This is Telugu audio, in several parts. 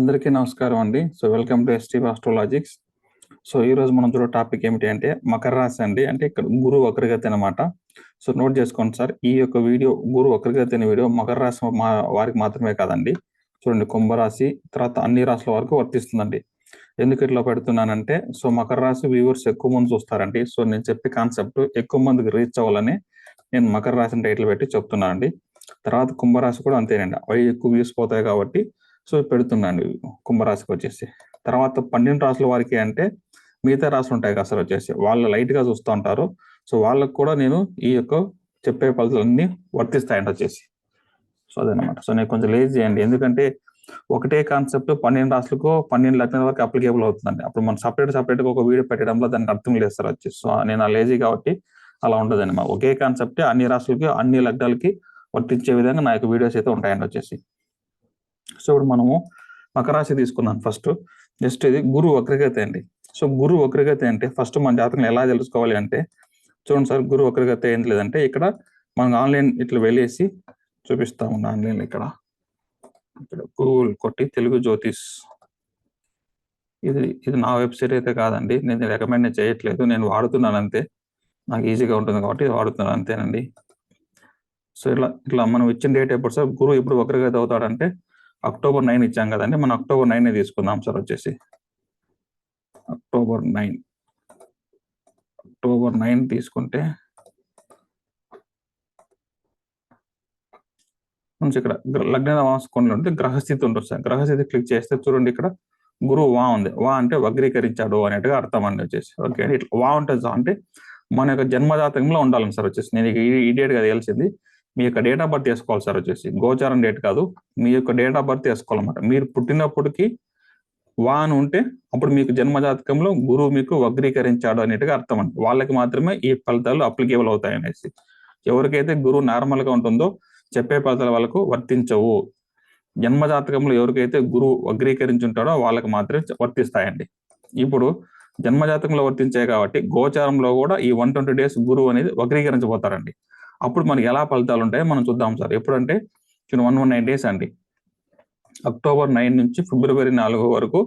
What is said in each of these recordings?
అందరికీ నమస్కారం అండి. Welcome to S T astrologics. ఈరోజు మనం చూడే టాపిక్ ఏమిటి అంటే మకర రాశి అండి. అంటే ఇక్కడ గురువు వక్రగతి అనమాట. నోట్ చేసుకోండి సార్. ఈ యొక్క వీడియో గురువు వక్రగతి అనే వీడియో మకర రాశి వారికి మాత్రమే కాదండి. చూడండి, కుంభరాశి తర్వాత అన్ని రాశుల వరకు వర్తిస్తుందండి. ఎందుకు ఇట్లా పెడుతున్నానంటే మకర రాశి వ్యూవర్స్ ఎక్కువ మంది చూస్తారండి. నేను చెప్పే కాన్సెప్ట్ ఎక్కువ మందికి రీచ్ అవ్వాలని నేను మకర రాశిని టైటిల్ పెట్టి చెప్తున్నానండి. తర్వాత కుంభరాశి కూడా అంతేనండి. అవి ఎక్కువ వ్యూస్ పోతాయి కాబట్టి పెడుతున్నాను కుంభరాశికి వచ్చేసి. తర్వాత 12 రాశుల వారికి అంటే మిగతా రాశులు ఉంటాయి కదా సార్ వచ్చేసి, వాళ్ళు లైట్గా చూస్తూ ఉంటారు. వాళ్ళకు కూడా నేను ఈ యొక్క చెప్పే ఫలితాలన్నీ వర్తిస్తాయండి వచ్చేసి. అదనమాట. నేను కొంచెం లేజీ చేయండి, ఎందుకంటే ఒకటే కాన్సెప్ట్ 12 రాశులకు 12 లగ్నాల వరకు అప్లికేబుల్ అవుతుందండి. అప్పుడు మనం సపరేట్గా ఒక వీడియో పెట్టడంలో దానికి అర్థం లేదు సార్ వచ్చేసి. నేను లేజీ కాబట్టి అలా ఉండదండి. ఒకే కాన్సెప్టే అన్ని రాశులకి అన్ని లగ్నాలకి వర్తించే విధంగా నా యొక్క వీడియోస్ అయితే ఉంటాయండి వచ్చేసి. ఇప్పుడు మనము మకర రాశి తీసుకున్నాం ఫస్ట్. జస్ట్ ఇది గురువు వక్రగతి అండి. గురువు వక్రగతి అంటే ఫస్ట్ మన జాతకం ఎలా తెలుసుకోవాలి అంటే, చూడండి సార్, గురువు వక్రగతి ఏం లేదంటే ఇక్కడ మనం ఆన్లైన్ ఇట్లా వెళ్ళేసి చూపిస్తాము. ఆన్లైన్ ఇక్కడ గూగుల్ కొట్టి తెలుగు జ్యోతిష్, ఇది నా వెబ్సైట్ అయితే కాదండి. నేను రికమెండ్ చేయట్లేదు, నేను వాడుతున్నాను అంతే. నాకు ఈజీగా ఉంటుంది కాబట్టి వాడుతున్నాను అంతేనండి. ఇట్లా మనం ఇచ్చిన డేట్ ఎప్పుడు సార్, గురువు ఎప్పుడు వక్రగతి అవుతాడంటే అక్టోబర్ 9 ఇచ్చాం కదండి. మనం అక్టోబర్ 9 తీసుకుందాం సార్ వచ్చేసి. అక్టోబర్ 9 తీసుకుంటే నుంచి ఇక్కడ లగ్న వాంశకోణంలో ఉంటే గ్రహస్థితి ఉంటుంది సార్. గ్రహస్థితి క్లిక్ చేస్తే చూడండి, ఇక్కడ గురువు వా ఉంది. వా అంటే వక్రీకరించాడు అనేట్టుగా అర్థం అండి వచ్చేసి. ఓకే, ఇట్లా వా ఉంటుంది అంటే మన యొక్క జన్మజాతకంలో ఉండాలని సార్ వచ్చేసి. నేను ఈ డేట్ గా తెలిసింది. మీ యొక్క డేట్ ఆఫ్ బర్త్ వేసుకోవాలి సార్ వచ్చేసి. గోచారం డేట్ కాదు, మీ యొక్క డేట్ ఆఫ్ బర్త్ వేసుకోవాలన్నమాట. మీరు పుట్టినప్పటికీ వా అని ఉంటే అప్పుడు మీకు జన్మజాతకంలో గురువు మీకు వక్రీకరించాడు అనేట్టుగా అర్థం అండి. వాళ్ళకి మాత్రమే ఈ ఫలితాలు అప్లికేబుల్ అవుతాయి అనేసి. ఎవరికైతే గురువు నార్మల్ గా ఉంటుందో చెప్పే ఫలితాలు వాళ్ళకు వర్తించవు. జన్మజాతకంలో ఎవరికైతే గురువు వక్రీకరించి ఉంటాడో వాళ్ళకి మాత్రమే వర్తిస్తాయండి. ఇప్పుడు జన్మజాతకంలో వర్తించాయి కాబట్టి గోచారంలో కూడా ఈ 120 days గురువు అనేది వక్రీకరించబోతారండి. అప్పుడు మనకి ఎలా ఫలితాలు ఉంటాయో మనం చూద్దాం సార్. ఎప్పుడంటే 119 days అండి. అక్టోబర్ 9 నుంచి ఫిబ్రవరి 4 వరకు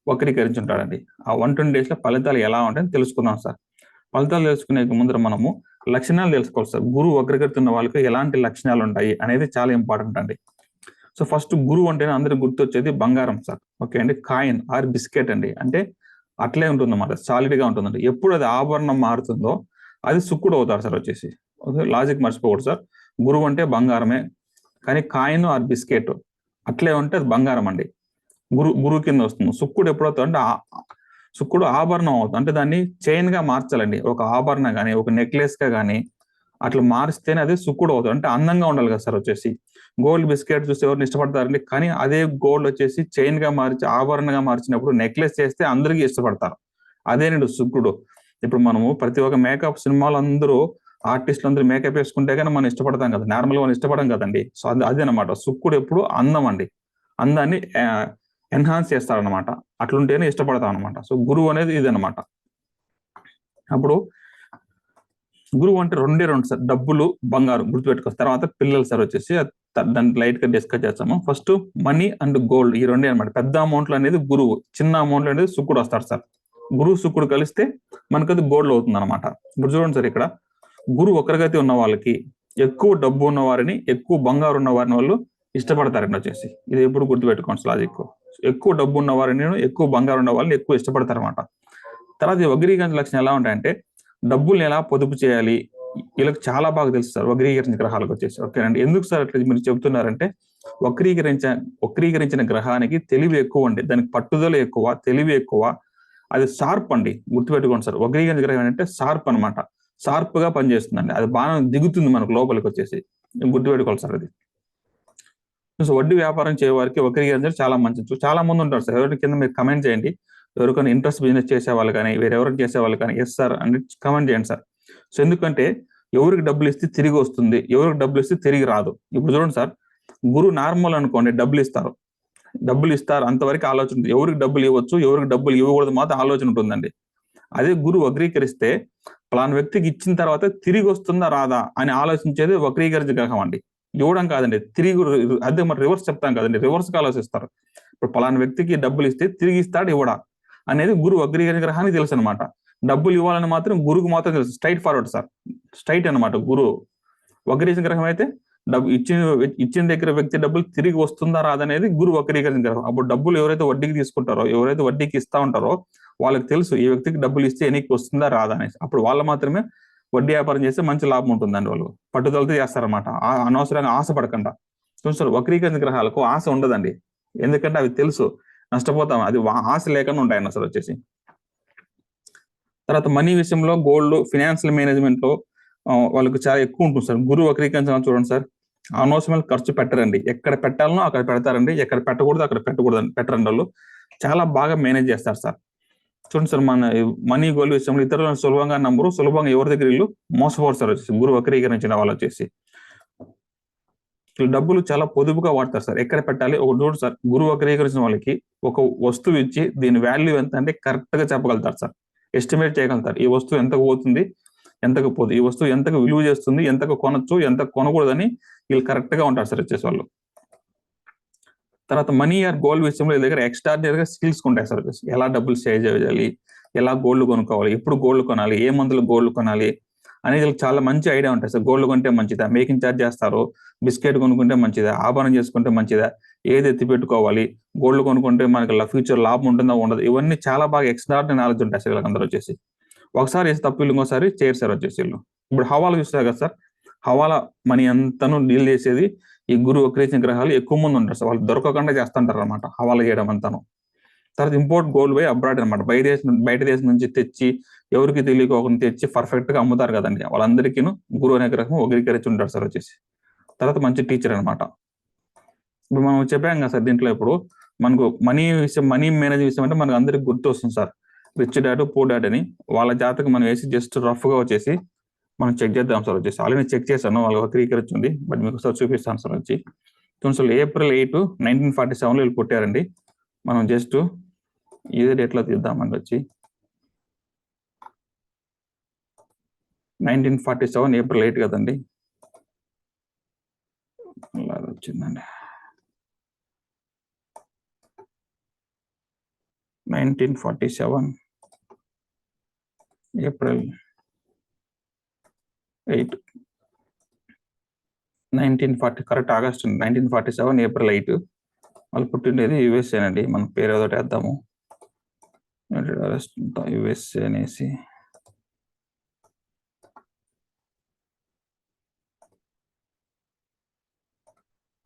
వక్రీకరించి ఉంటాడండి. ఆ 120 days లో ఫలితాలు ఎలా ఉంటాయని తెలుసుకుందాం సార్. ఫలితాలు తెలుసుకునే ముందర మనము లక్షణాలు తెలుసుకోవాలి సార్. గురువు వక్రీకరిస్తున్న వాళ్ళకి ఎలాంటి లక్షణాలు ఉంటాయి అనేది చాలా ఇంపార్టెంట్ అండి. ఫస్ట్ గురువు అంటేనే అందరికి గుర్తొచ్చేది బంగారం సార్. ఓకే అండి, కాయిన్ ఆర్ బిస్కెట్ అండి. అంటే అట్లే ఉంటుంది అన్నమాట, సాలిడ్ గా ఉంటుందండి. ఎప్పుడు అది ఆభరణం మారుతుందో అది శుక్రుడు అవుతారు సార్ వచ్చేసి. ఓకే, లాజిక్ మర్చిపోకూడదు సార్. గురువు అంటే బంగారమే, కానీ కాయిన్ ఆర్ బిస్కెట్ అట్లే ఉంటే అది బంగారం అండి. గురువు కింద వస్తుంది. శుక్రుడు ఎప్పుడవుతుంది అంటే శుక్రుడు ఆభరణం అవుతుంది. అంటే దాన్ని చైన్ గా మార్చాలండి. ఒక ఆభరణ కానీ ఒక నెక్లెస్ గా కానీ అట్లా మారిస్తేనే అది శుక్రుడు అవుతుంది. అంటే అందంగా ఉండాలి కదా సార్ వచ్చేసి. గోల్డ్ బిస్కెట్ చూస్తే ఎవరిని ఇష్టపడతారండి, కానీ అదే గోల్డ్ వచ్చేసి చైన్ గా మార్చి ఆభరణంగా మార్చినప్పుడు నెక్లెస్ చేస్తే అందరికీ ఇష్టపడతారు. అదేనండి శుక్రుడు. ఇప్పుడు మనము ప్రతి ఒక్క మేకప్ సినిమాలు అందరూ ఆర్టిస్టులు అందరూ మేకప్ వేసుకుంటే కానీ మనం ఇష్టపడతాం కదా, నార్మల్ గా మనం ఇష్టపడం కదండి. అదేనమాట శుక్రుడు ఎప్పుడు అందం అండి. అందాన్ని ఎన్హాన్స్ చేస్తారనమాట. అట్లుంటేనే ఇష్టపడతాం అనమాట. గురువు అనేది ఇదనమాట. అప్పుడు గురువు అంటే రెండు సార్, డబ్బులు బంగారం గుర్తుపెట్టుకోవచ్చు. తర్వాత పిల్లలు సార్ వచ్చేసి దాన్ని లైట్ గా డిస్కస్ చేస్తాము. ఫస్ట్ మనీ అండ్ గోల్డ్, ఈ రెండే అనమాట. పెద్ద అమౌంట్లు అనేది గురువు, చిన్న అమౌంట్లు అనేది శుక్రుడు వస్తారు సార్. గురువు శుక్రుడు కలిస్తే మనకు అది గోల్డ్ అవుతుంది అనమాట. ఇప్పుడు చూడండి సార్, ఇక్కడ గురువు వక్రగతి ఉన్న వాళ్ళకి ఎక్కువ డబ్బు ఉన్న వారిని, ఎక్కువ బంగారు ఉన్న వారిని వాళ్ళు ఇష్టపడతారండి వచ్చేసి. ఇది ఎప్పుడు గుర్తుపెట్టుకోండి లాజిక్. ఎక్కువ డబ్బు ఉన్న వారిని, ఎక్కువ బంగారు ఉన్న వాళ్ళని ఎక్కువ ఇష్టపడతారు అనమాట. తర్వాత ఈ వక్రీకరించిన లక్షణం ఎలా ఉంటాయంటే డబ్బుల్ని ఎలా పొదుపు చేయాలి, వీళ్ళకి చాలా బాగా తెలుసు సార్ వక్రీకరించిన గ్రహాలకు వచ్చేసి. ఓకేనండి, ఎందుకు సార్ అట్లా మీరు చెబుతున్నారంటే వక్రీకరించిన గ్రహానికి తెలివి ఎక్కువ అండి. దానికి పట్టుదల ఎక్కువ, తెలివి ఎక్కువ, అది షార్ప్ అండి. గుర్తుపెట్టుకోండి సార్, వక్రీకరించిన గ్రహం అంటే షార్ప్ అనమాట. షార్ప్ గా పనిచేస్తుందండి. అది బాగా దిగుతుంది మనకు లోపలికి వచ్చేసి. గుర్తుపెట్టుకోవాలి సార్ అది. వడ్డీ వ్యాపారం చేయవారికి వక్రీకరించడం చాలా మంచిది. చాలా మంది ఉంటారు సార్. ఎవరి కింద మీరు కమెంట్ చేయండి, ఎవరికైనా ఇంట్రెస్ట్ బిజినెస్ చేసేవాళ్ళు కానీ వేరెవరికి చేసేవాళ్ళు కానీ ఎస్ సార్ అని కమెంట్ చేయండి సార్. ఎందుకంటే ఎవరికి డబ్బులు ఇస్తే తిరిగి వస్తుంది, ఎవరికి డబ్బులు ఇస్తే తిరిగి రాదు. ఇప్పుడు చూడండి సార్, గురువు నార్మల్ అనుకోండి, డబ్బులు ఇస్తారు అంతవరకు ఆలోచన ఉంటుంది. ఎవరికి డబ్బులు ఇవ్వచ్చు, ఎవరికి డబ్బులు ఇవ్వకూడదు మాత్రం ఆలోచన ఉంటుందండి. అదే గురువు వక్రీకరిస్తే పలానా వ్యక్తికి ఇచ్చిన తర్వాత తిరిగి వస్తుందా రాదా అని ఆలోచించేది వక్రీకరించే గ్రహం అండి. ఇవ్వడం కాదండి, తిరిగి. అదే మరి రివర్స్ చెప్తాం కదండి, రివర్స్ గా ఆలోచిస్తారు. ఇప్పుడు పలానా వ్యక్తికి డబ్బులు ఇస్తే తిరిగి ఇస్తాడు ఇవ్వడా అనేది గురువు వక్రీకరణ గ్రహానికి తెలుసు అనమాట. డబ్బులు ఇవ్వాలని మాత్రం గురువుకు మాత్రం తెలుసు. స్ట్రైట్ ఫార్వర్డ్ సార్, స్ట్రైట్ అనమాట. గురువు వక్రీకరణ గ్రహం అయితే డబ్బు ఇచ్చిన దగ్గర వ్యక్తి డబ్బులు తిరిగి వస్తుందా రాదనేది గురువు వక్రీకరణ గ్రహం. అప్పుడు డబ్బులు ఎవరైతే వడ్డీకి తీసుకుంటారో, ఎవరైతే వడ్డీకి ఇస్తా ఉంటారో వాళ్ళకి తెలుసు ఈ వ్యక్తికి డబ్బులు ఇస్తే ఎనికి వస్తుందా రాదా అనేసి. అప్పుడు వాళ్ళు మాత్రమే వడ్డీ వ్యాపారం చేస్తే మంచి లాభం ఉంటుందండి. వాళ్ళు పట్టుదలతో చేస్తారన్నమాట, అనవసరంగా ఆశ పడకుండా. చూస్తారు వక్రీకరణ గ్రహాలకు ఆశ ఉండదండి, ఎందుకంటే అవి తెలుసు నష్టపోతాం, అది ఆశ లేకుండా ఉంటాయన్న సార్ వచ్చేసి. తర్వాత మనీ విషయంలో గోల్డ్, ఫినాన్షియల్ మేనేజ్మెంట్ లో వాళ్ళకి చాలా ఎక్కువ ఉంటుంది సార్. గురువు వక్రీకరించిన చూడండి సార్, అనవసరమైన ఖర్చు పెట్టరండి. ఎక్కడ పెట్టాలనో అక్కడ పెడతారండి, ఎక్కడ పెట్టకూడదు అక్కడ పెట్టరండి. వాళ్ళు చాలా బాగా మేనేజ్ చేస్తారు సార్. చూడండి సార్, మన మనీ గోల్డ్ విషయంలో ఇతరులను సులభంగా నమ్మరు, సులభంగా ఎవరి దగ్గర ఇల్లు మోసపోతారు వచ్చేసి గురువు వక్రీకరించిన వాళ్ళు వచ్చేసి. డబ్బులు చాలా పొదుపుగా వాడతారు సార్. ఎక్కడ పెట్టాలి ఒక చూడు సార్, గురువు వక్రీకరించిన వాళ్ళకి ఒక వస్తువు ఇచ్చి దీని వాల్యూ ఎంత అంటే కరెక్ట్ గా చెప్పగలుగుతారు సార్, ఎస్టిమేట్ చేయగలుగుతారు. ఈ వస్తువు ఎంతకు పోతుంది, ఎంతకు పోదు, ఈ వస్తువు ఎంతకు విలువ చేస్తుంది, ఎంతకు కొనొచ్చు, ఎంత కొనకూడదని వీళ్ళు కరెక్ట్ గా ఉంటారు సార్ వచ్చేసి వాళ్ళు. తర్వాత మనీ ఆర్ గోల్డ్ విషయంలో దగ్గర ఎక్స్ట్రాడినరీగా స్కిల్స్ ఉంటాయి సార్ వచ్చేసి. ఎలా డబ్బులు సేవ్ చేయాలి, ఎలా గోల్డ్ కొనుక్కోవాలి, ఎప్పుడు గోల్డ్ కొనాలి, ఏ మందులు గోల్డ్ కొనాలి అనేది చాలా మంచి ఐడియా ఉంటాయి సార్. గోల్డ్ కొంటే మంచిదా, మేకింగ్ ఛార్జ్ చేస్తారు, బిస్కెట్ కొనుక్కుంటే మంచిదా, ఆభరణం చేసుకుంటే మంచిదా, ఏది ఎత్తి పెట్టుకోవాలి, గోల్డ్ కొనుక్కుంటే మనకి ఫ్యూచర్ లాభం ఉంటుందా ఉండదు, ఇవన్నీ చాలా బాగా ఎక్స్ట్రాడినరీ నాలెడ్జ్ ఉంటాయి సార్ వీళ్ళందరూ వచ్చేసి. ఒకసారి వేసి తప్పు ఇంకోసారి చేయరు సార్ వచ్చేసి వీళ్ళు. ఇప్పుడు హవాలా చూస్తారు కదా సార్, హవాలా మనీ అంతను డీల్ చేసేది ఈ గురువు వక్రీకరించిన గ్రహాలు ఎక్కువ మంది ఉంటారు సార్. వాళ్ళు దొరకకుండా చేస్తుంటారు అనమాట హవాలా చేయడం అంతాను. తర్వాత ఇంపోర్ట్ గోల్డ్ బై అబ్రాడ్ అనమాట, బయట దేశం నుంచి తెచ్చి ఎవరికి తెలియకోకుండా తెచ్చి పర్ఫెక్ట్ గా అమ్ముతారు కదండి, వాళ్ళందరికీ గురువు అనే గ్రహం వక్రీకరించి ఉంటారు సార్ వచ్చేసి. తర్వాత మంచి టీచర్ అనమాట. ఇప్పుడు మనం చెప్పాం కదా సార్, దీంట్లో ఇప్పుడు మనకు మనీ విషయం, మనీ మేనేజ్ విషయం అంటే మనకు అందరికి గుర్తు వస్తుంది sir, rich dad poor dad అని. వాళ్ళ జాతకం మనం వేసి జస్ట్ రఫ్ గా వచ్చేసి మనం చెక్ చేద్దాం సార్ వచ్చేసి. ఆల్రెడీ చెక్ చేశాను, వాళ్ళు వక్రీకరించింది, బట్ మీకు సార్ చూపిస్తాను సార్ వచ్చి. కొంచెం April 8, 1947 వీళ్ళు పుట్టారండి. మనం జస్ట్ ఇదే డేట్ లో తీద్దామండి వచ్చి 1947 April 8 కదండి, వచ్చిందండి 1947 April 8, 1940 కరెక్ట్ ఆగస్ట్ 1947 April 8 వాళ్ళు పుట్టిండేది USA అండి. మన పేరు ఏదో వేద్దాము, USA అనేసి.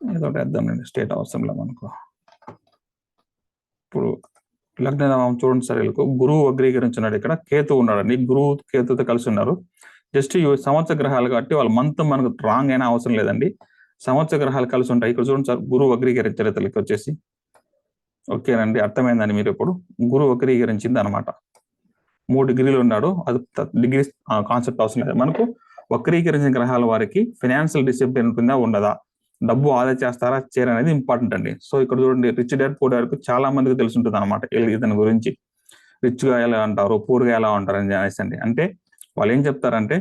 ఏదో వేద్దామండి, స్టేట్ అవసరంలో మనకు. ఇప్పుడు లగ్నం చూడండి సార్, వీళ్ళకు గురువు వక్రీకరించున్నాడు, ఇక్కడ కేతు ఉన్నాడండి, గురువు కేతుతో కలిసి ఉన్నారు. జస్ట్ ఈ సంవత్సర గ్రహాలు కాబట్టి వాళ్ళ మంత్ మనకు రాంగ్ అయినా అవసరం లేదండి, సంవత్సర గ్రహాలు కలిసి ఉంటాయి. ఇక్కడ చూడండి సార్, గురువు వక్రీకరించారు ఇతరులకి వచ్చేసి. ఓకేనండి, అర్థమైందండి మీరు. ఇప్పుడు గురువు వక్రీకరించింది అనమాట, 3 డిగ్రీలు ఉన్నాడు, అది డిగ్రీ కాన్సెప్ట్ అవసరం లేదు మనకు. వక్రీకరించిన గ్రహాల వారికి ఫైనాన్షియల్ డిసిప్లిన్ ఉంటుందా ఉండదా, డబ్బు ఆదా చేస్తారా చేయరు అనేది ఇంపార్టెంట్ అండి. సో ఇక్కడ చూడండి, రిచ్ డాడ్ పూర్ డాడ్ చాలా మందికి తెలిసి ఉంటుంది అనమాట ఇతని గురించి. రిచ్ గా ఎలా అంటారు, పూర్ గా ఎలా ఉంటారు అని అనేసి అండి. అంటే వాళ్ళు ఏం చెప్తారంటే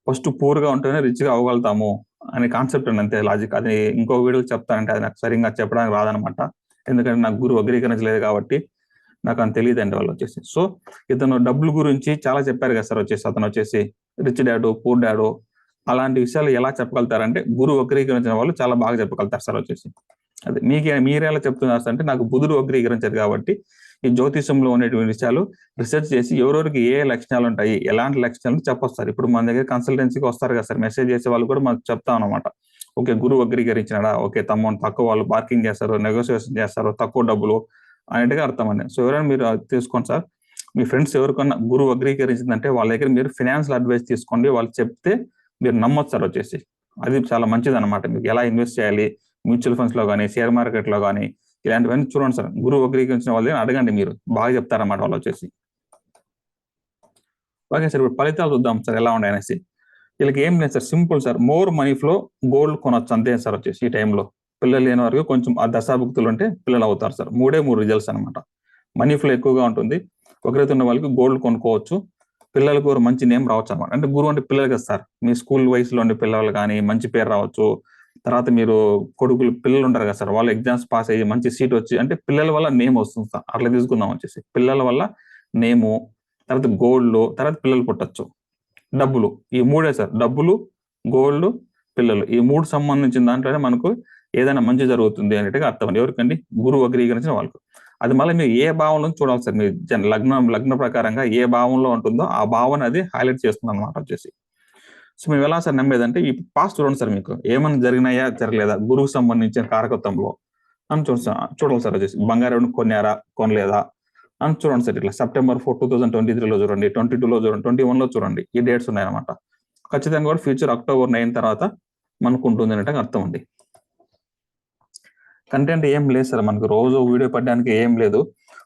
ఫస్ట్ పూర్ గా ఉంటేనే రిచ్ గా అవ్వగలుగుతాము అనే కాన్సెప్ట్ అండి, అంతే లాజిక్. అది ఇంకో వీడియోకి చెప్తానంటే అది నాకు సరిగ్గా చెప్పడానికి రాదనమాట, ఎందుకంటే నాకు గురువు వక్రీకరించలేదు కాబట్టి నాకు అని తెలియదండి వాళ్ళు వచ్చేసి. సో ఇతను డబ్బుల గురించి చాలా చెప్పారు కదా సార్ వచ్చేసి. అతను వచ్చేసి రిచ్ డాడు పూర్ డాడు అలాంటి విషయాలు ఎలా చెప్పగలుగుతారంటే గురువు వక్రీకరించిన వాళ్ళు చాలా బాగా చెప్పగలుగుతారు సార్ వచ్చేసి. అదే మీరు ఎలా చెప్తున్నారు అంటే, నాకు బుధుడు వక్రీకరించారు కాబట్టి ఈ జ్యోతిషంలో ఉండేటువంటి విషయాలు రిసెర్చ్ చేసి ఎవరెవరికి ఏ లక్షణాలు ఉంటాయి, ఎలాంటి లక్షణాలు చెప్పొస్తారు. ఇప్పుడు మన దగ్గర కన్సల్టెన్సీకి వస్తారు కదా సార్, మెసేజ్ చేసే వాళ్ళు కూడా మనకు చెప్తాం అనమాట. ఓకే గురువు వక్రీకరించినాడా, ఓకే తమ్ముడు తక్కువ వాళ్ళు బార్కింగ్ చేస్తారు, నెగోషియేషన్ చేస్తారు, తక్కువ డబ్బులు అనేట్టుగా అర్థం అండి. సో ఎవరైనా మీరు తీసుకోండి సార్, మీ ఫ్రెండ్స్ ఎవరికన్నా గురువు వక్రీకరించిందంటే వాళ్ళ దగ్గర మీరు ఫైనాన్షియల్ అడ్వైస్ తీసుకోండి, వాళ్ళు చెప్తే మీరు నమ్మొచ్చు సార్ వచ్చేసి. అది చాలా మంచిది అనమాట. మీకు ఎలా ఇన్వెస్ట్ చేయాలి, మ్యూచువల్ ఫండ్స్ లో కానీ షేర్ మార్కెట్ లో కానీ ఇలాంటివన్నీ చూడండి సార్, గురువు వక్రీకరించిన వాళ్ళని అడగండి, మీరు బాగా చెప్తారన్నమాట వాళ్ళు వచ్చేసి. ఓకే సార్, ఇప్పుడు ఫలితాలు చూద్దాం సార్ ఎలా ఉన్నాయి అనేసి. వీళ్ళకి ఏం లేదు sir, simple sir, more money flow, gold కొనొచ్చు అంతే సార్ వచ్చేసి. ఈ టైంలో పిల్లలు లేని వరకు కొంచెం ఆ దశాభుక్తులు ఉంటే పిల్లలు అవుతారు సార్. 3 రిజల్ట్స్ అనమాట. మనీ ఫ్లో ఎక్కువగా ఉంటుంది, ఒకరైతే ఉన్న వాళ్ళకి గోల్డ్ కొనుక్కోవచ్చు, పిల్లలకు మంచి నేమ్ రావచ్చు అనమాట. అంటే గురువు అంటే పిల్లలు కదా సార్, మీ స్కూల్ వయసులో ఉండే పిల్లలు కానీ మంచి పేరు రావచ్చు, తర్వాత మీరు కొడుకులు పిల్లలు ఉంటారు కదా సార్, వాళ్ళు ఎగ్జామ్స్ పాస్ అయ్యి మంచి సీట్ వచ్చి అంటే పిల్లల వల్ల నేమ్ వస్తుంది సార్, అట్లా తీసుకుందాం వచ్చేసి పిల్లల వల్ల నేము, తర్వాత గోల్డ్, తర్వాత పిల్లలు పుట్టచ్చు, డబ్బులు, ఈ మూడే సార్, డబ్బులు, గోల్డ్, పిల్లలు, ఈ మూడు సంబంధించిన దాంట్లోనే మనకు ఏదైనా మంచి జరుగుతుంది అనేట్టుగా అర్థం అండి. ఎవరికండి? గురువు వక్రీకరించిన వాళ్ళకు. అది మళ్ళీ మీరు ఏ భావంలో చూడాలి సార్, మీ లగ్న ప్రకారంగా ఏ భావంలో ఉంటుందో ఆ భావన అది హైలైట్ చేస్తుంది అనమాట వచ్చేసి. సో మేము ఎలా సార్ నమ్మేదంటే ఈ పాస్ట్ చూడండి సార్, మీకు ఏమైనా జరిగినాయా జరగలేదా గురువుకు సంబంధించిన కారకత్వంలో అని చూడాలి సార్ వచ్చేసి. బంగారం కొన్నారా కొనలేదా అని చూడండి సార్. ఇట్లా September 4, 2023లో చూడండి, 22లో చూడండి, 21లో చూడండి, ఈ డేట్స్ ఉన్నాయన్నమాట. ఖచ్చితంగా కూడా ఫ్యూచర్ October 9 తర్వాత మనకు ఉంటుంది అనేట అర్థం అండి. కంటెంట్ ఏం లేదు సార్, మనకు రోజు వీడియో పెట్టడానికి ఏం లేదు.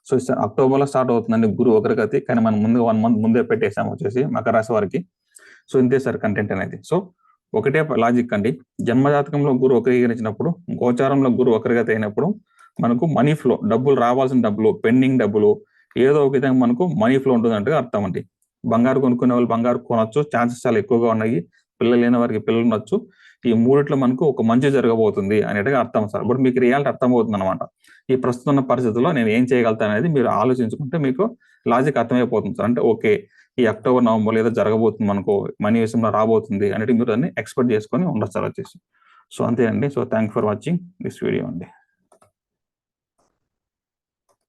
సో అక్టోబర్లో స్టార్ట్ అవుతుందండి గురు వక్రగతి, కానీ మనం ముందు 1 month ముందే పెట్టేసాము వచ్చేసి మకర రాశి వారికి. సో ఇంతే సార్ కంటెంట్ అనేది. సో ఒకటే లాజిక్ అండి, జన్మజాతకంలో గురు వక్రీకరించినప్పుడు, గోచారంలో గురు వక్రగతి అయినప్పుడు మనకు మనీ ఫ్లో, డబ్బులు రావాల్సిన డబ్బులు, పెండింగ్ డబ్బులు, ఏదో ఒక విధంగా మనకు మనీ ఫ్లో ఉంటుందంటే అర్థం అండి. బంగారు కొనుక్కునే వాళ్ళు బంగారు కొనొచ్చు, ఛాన్సెస్ చాలా ఎక్కువగా ఉన్నాయి. పిల్లలు లేని వారికి పిల్లలు ఉండొచ్చు. ఈ మూడిట్లో మనకు ఒక మంచి జరగబోతుంది అనేట్టుగా అర్థం సార్. బట్ మీకు రియాలిటీ అర్థమవుతుంది అనమాట. ఈ ప్రస్తుతం ఉన్న పరిస్థితుల్లో నేను ఏం చేయగలుగుతాను అనేది మీరు ఆలోచించుకుంటే మీకు లాజిక్ అర్థమైపోతుంది సార్. అంటే ఓకే, ఈ October, November ఏదో జరగబోతుంది మనకు, మనీ విషయంలో రాబోతుంది అనేది మీరు దాన్ని ఎక్స్పెక్ట్ చేసుకొని ఉండొచ్చు సార్ వచ్చేసి. సో అంతే అండి. So thank for watching this video అండి.